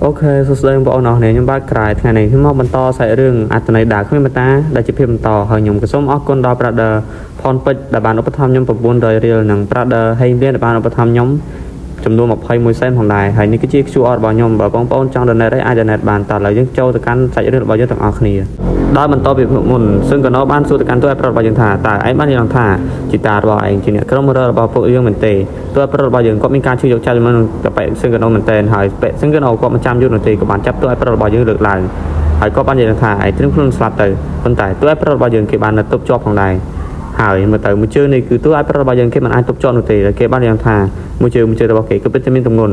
អូខេសួស្តីបងប្អូនអរគ្នាខ្ញុំបាទក្រៃថ្ងៃនេះខ្ញុំមកបន្តសាច់រឿងអត្ថន័យដើរគ្មានបន្តដែលជាភាពបន្តហើយខ្ញុំក៏សូមអរគុណដល់ Brother ផនពេជ្រដែលបានឧបត្ថម្ភខ្ញុំ900រៀលនិង Brother ហេងរៀនដែលបានឧបត្ថម្ភខ្ញុំចំនួន21សែនផងដែរហើយនេះគឺជា QR របស់ខ្ញុំបើបងប្អូនចង់ donate ឲ្យអាច donate បានតើឥឡូវយើងចូលទៅកាន់សាច់រឿងរបស់យើងទាំងអស់គ្នាដោយបន្តពីមុនซึ่งក៏នៅបានសួរទៅកាន់ទូឯប្រុសរបស់យើងថាតើឯងបាននិយាយថាជីតារបស់ឯងជាអ្នកក្រុមររបស់ពួកយើងមែនទេទូឯប្រុសរបស់យើងគាត់មានការជួយយកចាត់ជាមួយនឹងកប៉ែซึ่งក៏នៅមែនទេហើយប៉ែซึ่งក៏នៅគាត់មិនចាំយូរនោះទេក៏បានចាប់ទូឯប្រុសរបស់យើងលើកឡើងហើយគាត់បាននិយាយថាឯងត្រៀមខ្លួនស្លាប់ទៅប៉ុន្តែទូឯប្រុសរបស់យើងគេបាននៅទប់ជាប់ផងដែរហើយមើលទៅមួយជើងនេះគឺទូឯប្រុសរបស់យើងគេមិនអាចទប់ជាប់នោះទេគេបាននិយាយថាមួយជើងរបស់គេគឺពិតជាមានទម្ងន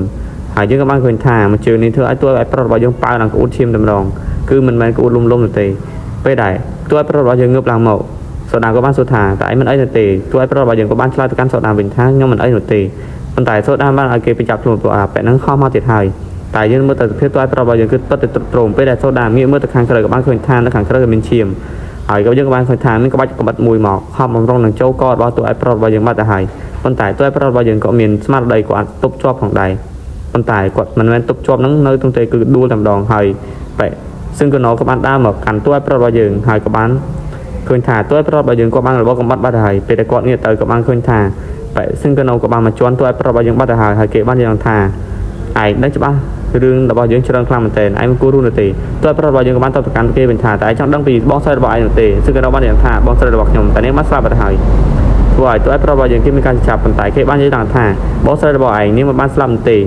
់ហើយយើងក៏បានឃើញថាមួយជើងនេះធ្វើឲ្យទូឯប្រុសរបស់យើងប៉ៅនឹងក្អួតឈាមតែម្ដងគឺមិនមែនក្អួតលំនោះទេពេលដែរទូឯប្រុសរបស់យើងងើបឡើងមកសូដាក៏បានសួរថាតើឯងមិនអីនោះទេទូឯប្រុសរបស់យើងក៏បានឆ្លើយទៅកាន់សូដាវិញថាខ្ញុំមិនអីនោះទេប៉ុន្តែសូដាបានឲ្យគេបញ្ចាប់ខ្លួនពួកអាប៉ែនឹងខំមកទៀតហើយតែយើងមើលទៅសភាពទូឯប្រុសរបស់យើងគឺពិតតែទ្រមពេលដែលសូដាងាកមើលទៅខាងក្រៅក៏បានឃើញថានៅខាងក្រៅមានឈាមហើយក៏យើងក៏បានឃើញថាមានក្បាច់មួយមកខំបំរុងនឹងចូលករបស់ទូឯប្រុសរបស់យើងបាត់ទៅហើយប៉ុន្តែទូឯប្រុសរបស់យើងក៏មានស្មារតីគាត់ទប់ជាប់ផងដែរប៉ុន្តែគាត់មិនមែនទប់ជាប់នឹងនៅក្នុងទេគឺដួលតែម្ដងហើយប៉ែซึ่งក៏ណូក៏បានដើរមកកាន់ទូឯប្រុសរបស់យើងហើយក៏បានឃើញថាទូឯប្រុសរបស់យើងក៏បានរបបកំបាត់បាត់ទៅហើយពេលដែលគាត់ងាកទៅក៏បានឃើញថាប៉ែซึ่งក៏ណូក៏បានមកជន់ទូឯប្រុសរបស់យើងបាត់ទៅហើយគេបាននិយាយថាឯងដឹងច្បាស់រឿងរបស់យើងច្រើនខ្លាំងមែនទែនឯងមិនគួររੂនោះទេទូឯប្រុសរបស់យើងក៏បានតបទៅកាន់គេវិញថាតែឯងចង់ដឹងពីបងស្រីរបស់ឯងនោះទេซึ่งក៏ណូបាននិយាយថាបងស្រីរបស់ខ្ញុំតែនេះបានស្លាប់បាត់ទៅហើយធ្វើឲ្យទូឯប្រុសរបស់យើងគេមានការចាប់ប៉ុន្តែគេបាននិយាយថាបងស្រីរបស់ឯងនេះមិនបានស្លាប់នោះទេ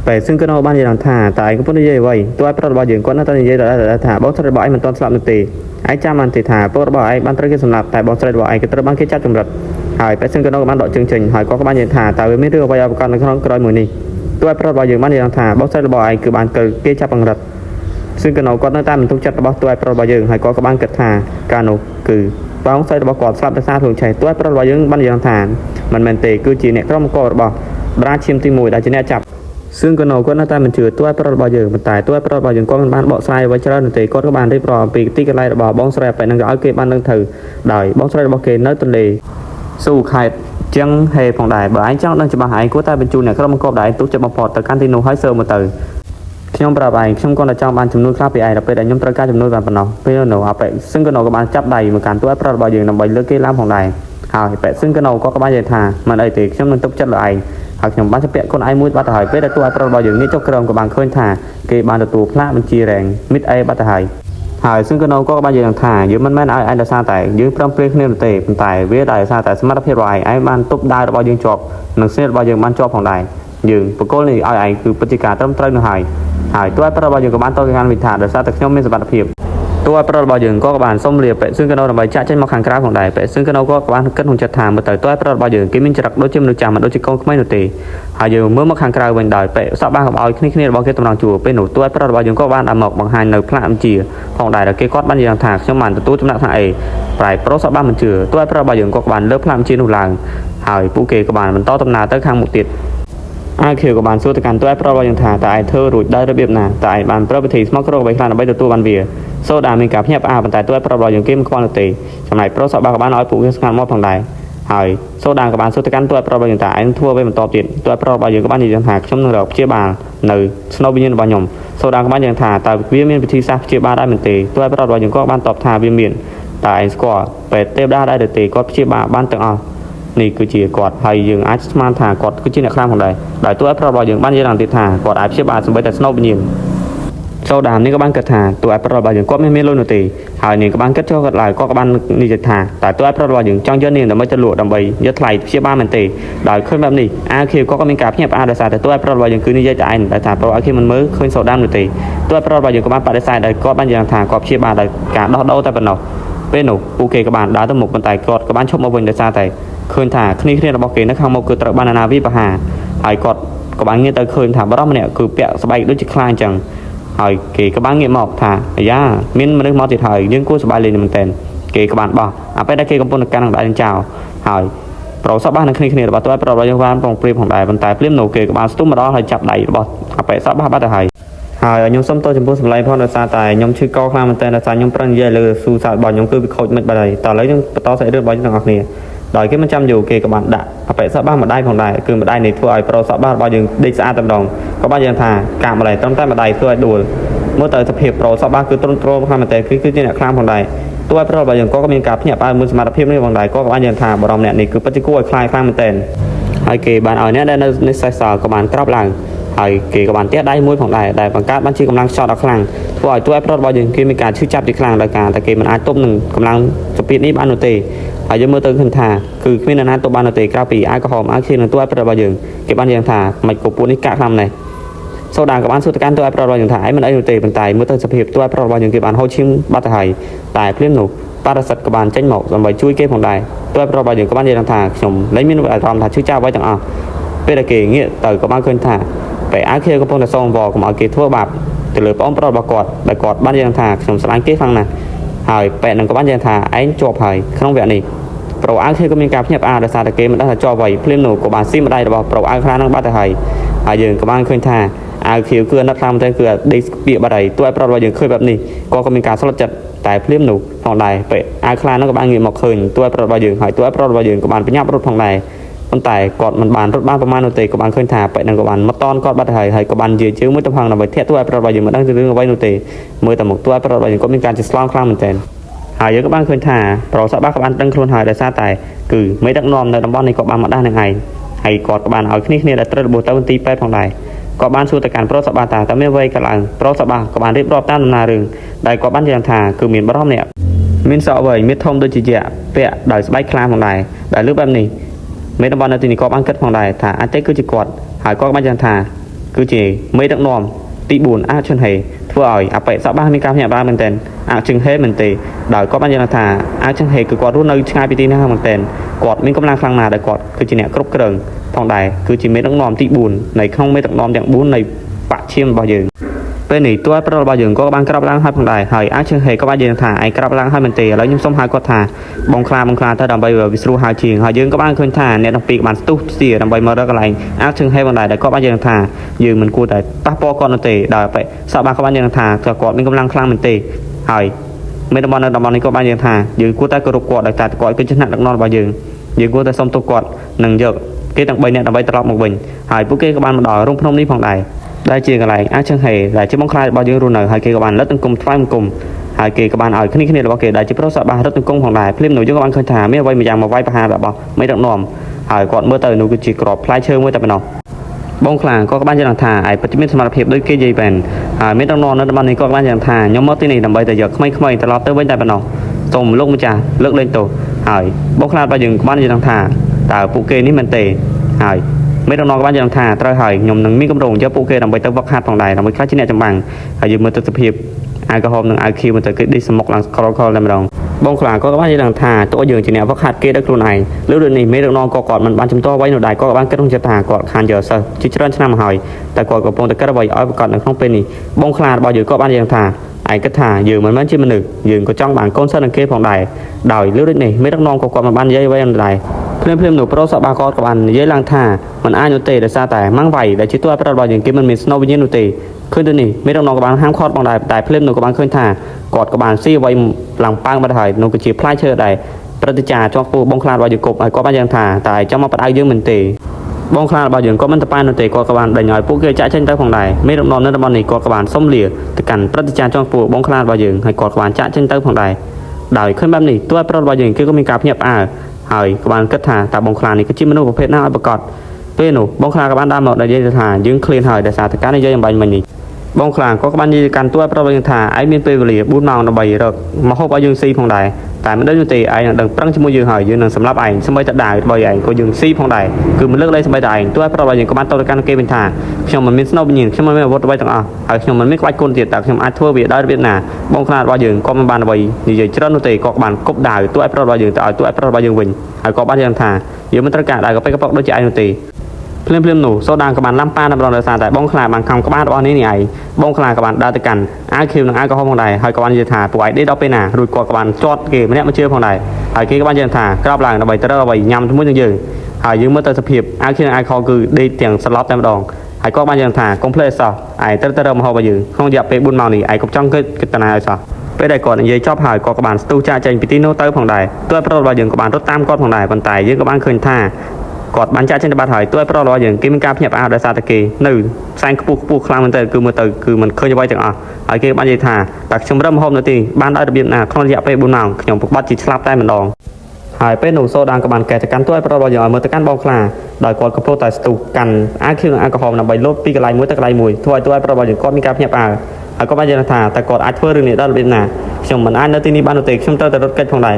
តែซึ่งក៏នៅបាននិយាយថាតែឯងកំពុងនិយាយអ្វីទូឯប្រុសរបស់យើងគាត់នៅតែនិយាយថាបងស្រីរបស់ឯងមិនទាន់ស្លាប់នោះទេឯងចាំបានទេថាពលរបស់ឯងបានត្រូវគេសម្លាប់តែបងស្រីរបស់ឯងក៏ត្រូវបានគេចាប់ចម្រិតហើយតែซึ่งក៏នៅបានដកជើងចេញហើយគាត់ក៏បាននិយាយថាតើវាមានរឿងអ្វីឲ្យប្រកាន់នៅក្នុងក្រោយមួយនេះទូឯប្រុសរបស់យើងបាននិយាយថាបងស្រីរបស់ឯងគឺបានគេចាប់បង្រិតซึ่งក៏នៅគាត់នៅតែមិនទុកចិត្តរបស់ទូឯប្រុសរបស់យើងហើយគាត់ក៏បានគិតថាការនោះគឺបងស្រីរបស់គាត់ស្លាប់ដោយសារខ្លួនឆេះទូឯប្រុសរបស់យើងបាននិយាយថាមិនមែនទេគឺជាអ្នកក្រុមអង្គរបស់បរាឈាមទី1ដែលជាអ្នកចាប់ซึ่งក៏នៅគាត់នៅតែមិនជឿទូឯប្រុសរបស់យើងប៉ុន្តែទូឯប្រុសរបស់យើងគាត់មិនបានបកស្រាយអ្វីច្រើននោះទេគាត់ក៏បានរៀបរាប់អំពីទីកន្លែងរបស់បងស្រីប៉ែនឹងឲ្យគេបានដឹងទៅដោយបងស្រីរបស់គេនៅទន្លេស៊ូខេត្តចឹងហេផងដែរបើឯងចង់ដឹងច្បាស់ឯងគួរតែបញ្ជូនអ្នកក្រុមអង្គដែលឯងទុកចិត្តបំផុតទៅកាន់ទីនោះហើយសើមកទៅខ្ញុំប្រាប់ឯងខ្ញុំគាត់តែចង់បានចំនួនខ្លះពីឯងដល់ពេលដែលខ្ញុំត្រូវការចំនួនបានប៉ុណ្ណោះពេលនោះអាប៉ែซึ่งក៏នៅក៏បានចាប់ដៃមកកាន់ទូឯប្រុសរបស់យើងដើម្បីលើកគេឡើងផងដែរហើយប៉ែซึ่งក៏នៅគាត់ក៏បាននិយាយថាមិនអីទេខ្ញុំនឹងទុកចិត្តលើឯងហើយខ្ញុំបានជពាក់ខ្លួនឯងមួយបាត់ទៅហើយពេលដែលទូឯប្រុសរបស់យើងនេះចុះក្រោមក៏បានឃើញថាគេបានទទួលផ្លាកបញ្ជារែងមិតអេបាត់ទៅហើយซึ่งក៏នៅក៏បាននិយាយថាយើងមិនមែនឲ្យឯងដោយសារតែយើងព្រមព្រៀងគ្នានោះទេប៉ុន្តែវាដោយសារតែសមត្ថភាពរបស់ឯងបានទប់ដាវរបស់យើងជាប់និងស្នេហ៍របស់យើងបានជាប់ផងដែរយើងបកគលនេះឲ្យឯងគឺពិតជាការត្រឹមត្រូវនោះហើយទូឯប្រុសរបស់យើងក៏បានតបទៅកាន់វិធានដោយសារតែខ្ញុំមានសមត្ថភាពទូឯប្រុសរបស់យើងក៏បានសុំលាប៉ែซึ่งក៏នៅដើម្បីចាក់ចេញមកខាងក្រៅផងដែរប៉ែซึ่งក៏នៅក៏បានគិតក្នុងចិត្តថាមើលទៅទូឯប្រុសរបស់យើងគេមានចរិតដូចជាមនុស្សចាស់មិនដូចជាកូនក្មេងនោះទេហើយយើងមើលមកខាងក្រៅវិញដោយប៉ែសក់បានកុំឲ្យគ្នារបស់គេតំណងជួពេលនោះទូឯប្រុសរបស់យើងក៏បានដើរមកបង្ហាញនៅផ្លាកបញ្ជាផងដែរដែលគេគាត់បាននិយាយថាខ្ញុំបានទទួលចំណាក់ថាអេប្រែប្រុសសក់បានបញ្ជាទូឯប្រុសរបស់យើងក៏បានលើកផ្លាកបញ្ជានោះឡើងហើយពួកគេក៏បានបន្តដំណើរទៅខាងមុខទៀតអាខៀវក៏បានសួរទៅកាន់ទូឯប្រុសរបស់យើងថាតើឯងធ្វើរួចដោយរបៀបណាតើឯងបានប្រើវិធីស្មោះគ្រោកអ្វីខ្លះដើម្បីទទួលបានវាសូដាមានការភ្ញាក់ផ្អើលប៉ុន្តែទូឯប្រុសរបស់យើងគេមិនខ្វល់នោះទេចំណែកប្រុសសក់បានក៏បានឲ្យពួកគេស្ងាត់មកផងដែរហើយសូដាក៏បានសួរទៅកាន់ទូឯប្រុសរបស់យើងថាឯងធ្វើអ្វីបន្តទៀតទូឯប្រុសរបស់យើងក៏បាននិយាយថាខ្ញុំនឹងរកព្យាបាលនៅស្នូវវិញ្ញាណរបស់ខ្ញុំសូដាក៏បាននិយាយថាតើវាមានវិធីសាស្ត្រព្យាបាលដែរមែនទេទូឯប្រុសរបស់យើងក៏បានតបថាវាមានតើឯងស្គាល់ពេទ្យទេវតាដែរទេគាត់ព្យាបាលបានទាំងអស់នេះគឺជាគាត់ហើយយើងអាចស្មានថាគាត់គឺជាអ្នកខ្លាំងផងដែរដោយទូឯប្រុសរបស់យើងបាននិយាយឡើងទៀតថាគាត់អាចព្យាបាលសម្បីតែស្នូវវិញ្ញាណសូដានេះក៏បានគិតថាទូឯប្រុសរបស់យើងគាត់មានលុយនោះទេហើយនាងក៏បានគិតចូលគាត់ឡើងគាត់ក៏បាននិយាយថាតើទូឯប្រុសរបស់យើងចង់យកនាងដើម្បីទៅលក់ដើម្បីយកថ្លៃព្យាបាលមែនទេដោយឃើញបែបនេះអាខៀវគាត់ក៏មានការភ្ញាក់ផ្អើលដោយសារតែទូឯប្រុសរបស់យើងគឺនិយាយតែឯងដែលថាប្រុសអាខៀវមិនមើលឃើញសូដានោះទេទូឯប្រុសរបស់យើងក៏បានបដិសេធដោយគាត់បាននិយាយថាគាត់ព្យាបាលដោយការដោះដូរតែប៉ុណ្ណោះពេលនោះពួកគេក៏បានដើរទៅមុខប៉ុន្តែគាត់ក៏បានឈប់មកវិញដោយសារតែឃើញថាគ្នារបស់គេនៅខាងមុខគឺត្រូវបានអាណាវិបហាហើយគាត់ក៏បានងាកទៅឃើញថាបរិសម្នាក់គឺពាក់ស្បែកដូចជាខ្លាអញ្ចឹងហើយគេក៏បានងាកមកថាអាយ៉ាមានមនុស្សមកទៀតហើយយើងគួរសប្បាយលេងមែនតើគេក៏បានបោះអាពេលដែលគេកំពុងកាន់នឹងដៃចោលហើយប្រុសសក់បាននឹងគ្នារបស់ទូឯប្រុសរបស់យើងបានប្រងព្រៀបផងដែរប៉ុន្តែភ្លាមនោះគេក៏បានស្ទុំម្ដងហើយចាប់ដៃរបស់អាពេលសក់បាត់ទៅហើយខ្ញុំសូមតបចំពោះសម្លេងផងដោយសារតែខ្ញុំឈឺកខ្លាំងមែនតើដោយសារខ្ញុំប្រឹងនិយាយលើស៊ូសារបស់ខ្ញុំគឺវាខូចមិនបាត់ហើយតើឥឡូវយើងបន្តសាច់រឿងរបស់យើងទាំងអស់គ្នា ដោយគេមិនចាំយូរគេក៏បានដាក់អបិសបាសម្ដាយផងដែរគឺម្ដាយនេះធ្វើឲ្យប្រូសបារបស់យើងដេកស្អាតតែម្ដងក៏បានយើងថាកាម្ដាយត្រឹមតែម្ដាយធ្វើឲ្យដួលមើលទៅសភាពប្រូសបាគឺទ្រង់ទ្រខ្លាំងមែនតើគឺជាអ្នកខ្លាំងផងដែរទោះឲ្យប្រូរបស់យើងក៏មានការភ្ញាក់ផ្អើលមួយសមត្ថភាពនេះផងដែរក៏បានយើងថាបរមអ្នកនេះគឺពិតជាគួរឲ្យខ្លាចខ្លាំងមែនតើហើយគេបានឲ្យអ្នកដែលនៅសេសសល់ក៏បានក្រោបឡើងហើយគេក៏បានទះដៃមួយផងដែរដែលបង្កើតបានជាកម្លាំងខ្យល់ដ៏ខ្លាំងធ្វើឲ្យទោះឲ្យប្រូរបស់យើងគេមានការឈឺចាប់ជាខ្លាំងដោយការតែគេមិនអាចទប់នឹងកម្លាំងសម្ពាធនេះបាននោះទេហើយយើងមើលទៅឃើញថាគឺគ្មាននរណាទប់បាននោះទេក្រៅពីអាល់កុហុលអាល់ខៀននឹងទោះឲ្យប្រូរបស់យើងគេបានយ៉ាងថាមិនគពួកនេះកាក់ខ្លាំងណាស់សូដាក៏បានសួរទៅកាន់ទោះឲ្យប្រូរបស់យើងថាឯងមិនអីនោះទេប៉ុន្តែមើលទៅសភាពទោះឲ្យប្រូរបស់យើងគេបានហូរឈាមបាត់ទៅហើយតែភ្លាមនោះប៉ារ៉ាសិតក៏បានចេញមកដើម្បីជួយគេផងដែរទោះឲ្យប្រូរបស់យើងក៏បាននិយាយថាខ្ញុំលែងមានអារម្មណ៍ថាឈឺចាប់អ្វីទាំងអស់ពេលដែលគេងាកទៅក៏បានឃើញថាពេលអាល់ខៀនកំពុងតែសងវល់កុំឲ្យគេធ្វើបាបទៅលើបងប្រុសរបស់គាត់ដែលគាត់បាននិយាយថាខ្ញុំស្រឡាញ់គេខ្លាំងណាស់ហើយពេលនឹងក៏បាននិយាយថាឯងជាប់ហើយក្នុងវគ្គនេះប្រូអាល់ខៀនក៏មានការភ្ញាក់ផ្អើលដោយសារតែគេមិនដឹងថាជាប់អ្វីភ្លាមនោះក៏បានស៊ីម្ដាយរបស់ប្រូអាល់ខ្លានឹងបាត់ទៅហើយយើងក៏បានឃើញថាអាល់ខៀនគឺអាណិតខ្លាំងមែនទែនគឺដេកពាក្យបាត់ហើយទោះឲ្យប្រូរបស់យើងឃើញបែបនេះក៏មានការស្លុតចិត្តតែភ្លាមនោះផងដែរពេលអាល់ខ្លានឹងក៏បានងាកមកឃើញទោះឲ្យប្រូរបស់យើងហើយទោះឲ្យប្រូរបស់យើងក៏បានបញ្ញាប់រត់ផងដែរប៉ុន្តែគាត់មិនបានរត់បានប្រមាណនោះទេក៏បានឃើញថាបែកនឹងក៏បានមកតនគាត់បាត់ហើយក៏បាននិយាយជើងមួយទៅផងដើម្បីធាក់ទោះឲ្យប្រូរបស់យើងមិនដឹងពីរឿងអ្វីនោះទេមើលតែមកទោះឲ្យប្រូរបស់យើងក៏មានការជិះស្លងខ្លាំងមែនទែនហើយយើងក៏បានឃើញថាប្រូសបាក៏បានដឹងខ្លួនហើយដោយសារតែគឺមេដឹកនាំនៅតំបន់នេះក៏បានមកដាស់នឹងឯងហើយគាត់ក៏បានឲ្យគ្នាដែលត្រូវរបួសទៅមន្ទីរពេទ្យផងដែរក៏បានសួរទៅកាន់ប្រូសបាថាតើមានអ្វីកើតឡើងប្រូសបាក៏បានរៀបរាប់តាមដំណើររឿងដែលគាត់បាននិយាយថាគឺមានបរិមម្នាក់មានសក់អ្វីមានធំដូចជាយក្សពាក់ដោយស្បែកខ្លាផងដែរដែលលើបែបនេះមេតំបន់នៅទីនេះក៏បានគិតផងដែរថាអាចទេគឺជាគាត់ហើយគាត់បានចាំថាគឺជាមេដឹកនាំទី4អាឈុនហេធ្វើឲ្យអបិសបាមានការភ្ញាក់ផ្អើលមែនទែនអាឈឹងហេមែនទេដោយគាត់បានចាំថាអាឈឹងហេគឺគាត់រស់នៅឆ្ងាយពីទីនេះមែនទែនគាត់មានកម្លាំងខ្លាំងណាស់ដែលគាត់គឺជាអ្នកគ្រប់គ្រងផងដែរគឺជាមេដឹកនាំទី4នៃក្នុងមេដឹកនាំទាំង4នៃបកឈាមរបស់យើងពេលនេះតួប្រុសរបស់យើងក៏បានក្រាបឡើងហើយផងដែរហើយអាឈឹងហេក៏បាននិយាយថាឯងក្រាបឡើងហើយមែនទេឥឡូវខ្ញុំសូមហៅគាត់ថាបងខ្លាទៅដើម្បីវិស្រួហៅជាងហើយយើងក៏បានឃើញថាអ្នកទាំងពីរក៏បានស្ទុះស្ទាដើម្បីមករកកន្លែងអាឈឹងហេផងដែរដែលគាត់បាននិយាយថាយើងមិនគួរតែប៉ះពាល់គាត់នោះទេដោយបែសបាក៏បាននិយាយថាគាត់មានកម្លាំងខ្លាំងមែនទេហើយមេតំបន់នៅតំបន់នេះក៏បាននិយាយថាយើងគួរតែគោរពគាត់ដោយតែគាត់គឺជាថ្នាក់ដឹកនាំរបស់យើងគួរតែសុំទោសគាត់និងយកគេទាំង3នាក់ដើម្បីត្រឡប់មកវិញហើយពួកគេក៏បានមកដល់រោងភ្នំនេះផងដែរដែលជាកន្លែងអាឈឹងហេដែលជាបងខ្លារបស់យើងរស់នៅហើយគេក៏បានលិតអង្គមថ្វាយបង្គំហើយគេក៏បានឲ្យគ្នារបស់គេដែលជាប្រុសសបារត់អង្គមផងដែរភ្លាមនោះយើងក៏បានឃើញថាមានអ្វីមួយយ៉ាងមកវាយប្រហាររបស់មេដឹកនាំហើយគាត់មើលទៅនោះគឺជាក្របផ្លែឈើមួយតែប៉ុណ្ណោះបងខ្លាក៏បានចង់ថាឯពិតជាមានសមត្ថភាពដូចគេនិយាយបែនហើយមេដឹកនាំនៅតំបន់នេះក៏បានចង់ថាខ្ញុំមកទីនេះដើម្បីតែយកក្មេងៗត្រឡប់ទៅវិញតែប៉ុណ្ណោះសូមលោកម្ចាស់លើកលែងទោសហើយបងខ្លារបស់យើងក៏បានចង់ថាតើពួកគេនេះមែនទេហើយមេដឹកនាំក៏បានចង់ថាត្រូវហើយខ្ញុំនឹងមានកម្រងយកពួកគេដើម្បីទៅវឹកហាត់ផងដែរដើម្បីខ្លាចជាអ្នកចម្បាំងហើយយើងមើលទៅសភាពអាល់កុហុលនិងអាល់ខៀវមើលទៅគេដេកសមុកឡើងក្រលតែម្ដងបងខ្លាក៏បានចង់ថាតើយើងជាអ្នកវឹកហាត់គេដោយខ្លួនឯងលើរឿងនេះមេដឹកនាំក៏គាត់មិនបានចំទាស់អ្វីនោះដែរក៏បានគិតក្នុងចិត្តថាគាត់ខានយកសិស្សជាច្រើនឆ្នាំមកហើយតែគាត់កំពុងតែគិតអ្វីឲ្យប្រកាសនៅក្នុងពេលនេះបងខ្លារបស់យើងក៏បានចង់ថាឯងគិតថាយើងមិនមែនជាមនុស្សយើងក៏ចង់បានកូនសិស្សនឹងគេផងដែរដោយលើរឿងនេះមេដឹកនាំក៏គាត់មិនបាននិយាយអ្វីនោះដែរភ្លាមនោះប្រុសសបាក៏បាននិយាយឡើងថាមិនអាចនោះទេដោយសារតែម៉ាំងវ៉ៃដែលជាតួប្រុសរបស់យើងគេមិនមានស្នូវិញ្ញាណនោះទេឃើញទៅនេះមេដឹកនាំក៏បានហាមឃាត់ផងដែរតែភ្លាមនោះក៏បានឃើញថាគាត់ក៏បានស៊ីអ្វីឡើងប៉ាងបាត់ហើយនោះគឺជាផ្លែឈើដែរព្រឹត្តិការណ៍ជាប់ពោះបងខ្លារបស់យើងគប់ហើយគាត់បានយ៉ាងថាតែចាំមកបដៅយើងមិនទេបងខ្លារបស់យើងក៏មិនតប៉ាននោះទេគាត់ក៏បានដេញឲ្យពួកគេចាក់ចេញទៅផងដែរមេដឹកនាំនៅតំបន់នេះគាត់ក៏បានសុំលាទៅកាន់ព្រឹត្តិការណ៍ជាប់ពោះបងខ្លារបស់យើងហើយគាត់ក៏បានចាក់ចេញទៅផងដែរដោយឃើញបែបនេះតួប្រុសរបស់យើងគេក៏មានការភ្ញាក់ផ្អើលហើយក៏បានគិតថាតើបងខ្លានេះគឺជាមនុស្សប្រភេទណាឲ្យប្រកាសពេលនោះបងខ្លាក៏បានដើរមកនិយាយថាយើងឃ្លានហើយដោយសារតែការនិយាយអំបញ្ញមិញនេះបងខ្លាក៏បាននិយាយកាន់តួប្រុសរបស់យើងថាឯងមានពេលវេលា4ម៉ោងដើម្បីរកមកហូបឲ្យយើងស៊ីផងដែរតែមិនដឹងទេឯងនឹងដឹងប្រឹងជាមួយយើងហើយយើងនឹងសម្រាប់ឯងសម្បីតែដាវរបស់ឯងក៏យើងស៊ីផងដែរគឺមិនលើកលែងសម្បីតែឯងតួប្រុសរបស់យើងក៏បានតទៅកាន់គេវិញថាខ្ញុំមិនមានស្នូបវិញ្ញាណខ្ញុំមិនមានអាវុធអ្វីទាំងអស់ហើយខ្ញុំមិនមានក្បាច់គុណទៀតតើខ្ញុំអាចធ្វើវាដោយរបៀបណាបងខ្លារបស់យើងក៏មិនបានអ្វីនិយាយច្រើននោះទេក៏បានគប់ដាវតួប្រុសរបស់យើងទៅឲ្យតួប្រុសរបស់យើងវិញហើយក៏បានយ៉ាងថាយើងមិនត្រូវការដាវក៏ពេកកប៉ុកដូចជាឯងនោះទេភ្លាមនោះសូដាក៏បានឡាំប៉ាដល់ដោយសារតែបងខ្លាបានខំក្បាលរបស់នេះឯងបងខ្លាក៏បានដើរទៅកាន់អាវខៀវនិងអាវកុហកផងដែរហើយក៏បាននិយាយថាពួកឯងដេកដល់ពេលណារួចគាត់ក៏បានជាត់គេម្នាក់មកជឿផងដែរហើយគេក៏បាននិយាយថាក្រាបឡើងដើម្បីទៅរកអ្វីញ៉ាំជាមួយនឹងយើងហើយយើងមើលទៅសភាពអាវខៀវនិងអាវកុហកគឺដេកទាំងស្លាប់តែម្ដងហើយគាត់បាននិយាយថាកុំភ្លេចសោះឯងត្រូវទៅរកមហោបរបស់យើងក្នុងរយៈពេល4ម៉ោងនេះឯងកុំចង់គិតតាណាឲ្យសោះ ពេលដែលគាត់និយាយចប់ហើយគាត់ក៏បានស្ទុះចាក់ចេញពីទីនោះទៅផងដែរទោះប្រុសរបស់យើងក៏បានរត់តាមគាត់ផងដែរប៉ុន្តែយើងក៏បានឃើញថាគាត់បានចាក់ចេញទៅបាត់ហើយទោះប្រុសរបស់យើងគេមានការភ្ញាក់ផ្អើលដោយសារតែគេនៅផ្សែងខ្ពស់ខ្លាំងមែនទែនគឺមើលទៅគឺមិនឃើញអ្វីទាំងអស់ហើយគេបាននិយាយថាតែខ្ញុំរឹមហូបនៅទីបានដោយរបៀបណាក្នុងរយៈពេល4ម៉ោងខ្ញុំប្របាត់ជាឆ្លាប់តែម្ដងហើយពេលនោះសូដានក៏បានកែទៅកាន់ទួយប្រុសរបស់យើងឲ្យមើលទៅកាន់បងខ្លាដោយគាត់កំពុងតែស្ទុះកាន់អាខៀវនិងអាល់កុហុលដើម្បីលោតពីកន្លែងមួយទៅកន្លែងមួយធ្វើឲ្យទួយប្រុសរបស់យើងគាត់មានការភ្ញាក់ផ្អើលហើយគាត់បាននិយាយថាតែគាត់អាចធ្វើរឿងនេះដល់របៀបណាខ្ញុំមិនអាចនៅទីនេះបាននោះទេខ្ញុំត្រូវតែរត់គេចផងដែរ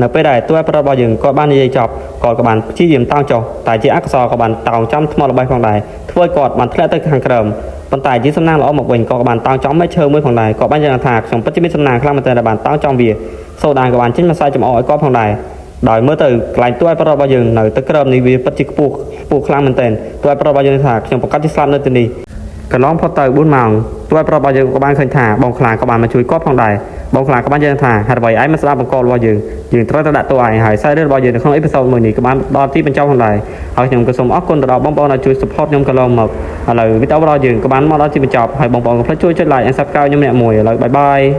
នៅពេលដែលទួយប្រុសរបស់យើងគាត់បាននិយាយចប់គាត់ក៏បានព្យាយាមតោងចុះតែជាអកុសលក៏បានតោងចំថ្មល្បៃផងដែរធ្វើឲ្យគាត់បានធ្លាក់ទៅខាងក្រោមប៉ុន្តែជាសំណាងល្អមកវិញគាត់ក៏បានតោងចំមិនឈើមួយផងដែរគាត់បាននិយាយថាខ្ញុំពិតជាមានសំណាងខ្លាំងមែនទែនដែលបានតោងចំវាសូដានក៏បានចេញមកសើចចំអកឲ្យគាត់ផងដែរដោយមើលទៅកន្លែងទួយប្រុសរបស់យើងនៅទឹកក្រោមនេះវាពិតជាខ្ពស់ខ្លាំងមែនទែនទួយប្រុសរបស់យើងថាខ្ញុំប្រកាសជាស្លាប់នៅទីនេះកន្លងផុតទៅ4ម៉ោងទួយប្រុសរបស់យើងក៏បានឃើញថាបងខ្លាក៏បានមកជួយគាត់ផងដែរបងខ្លាក៏បាននិយាយថាហេតុអ្វីឯងមិនស្ដាប់បង្គាប់របស់យើងត្រូវតែដាក់ទោសឯងហើយសាររឿងរបស់យើងនៅក្នុងអេពីសូតមួយនេះក៏បានដល់ទីបញ្ចប់ផងដែរហើយខ្ញុំក៏សូមអរគុណទៅដល់បងប្អូនដែលជួយ support ខ្ញុំកន្លងមកឥឡូវវីដេអូរបស់យើងក៏បានមកដល់ទីបញ្ចប់ហើយបងប្អូនកុំភ្លេចជួយចុច like and subscribe ខ្ញុំម្នាក់មួយឥឡូវបាយបាយ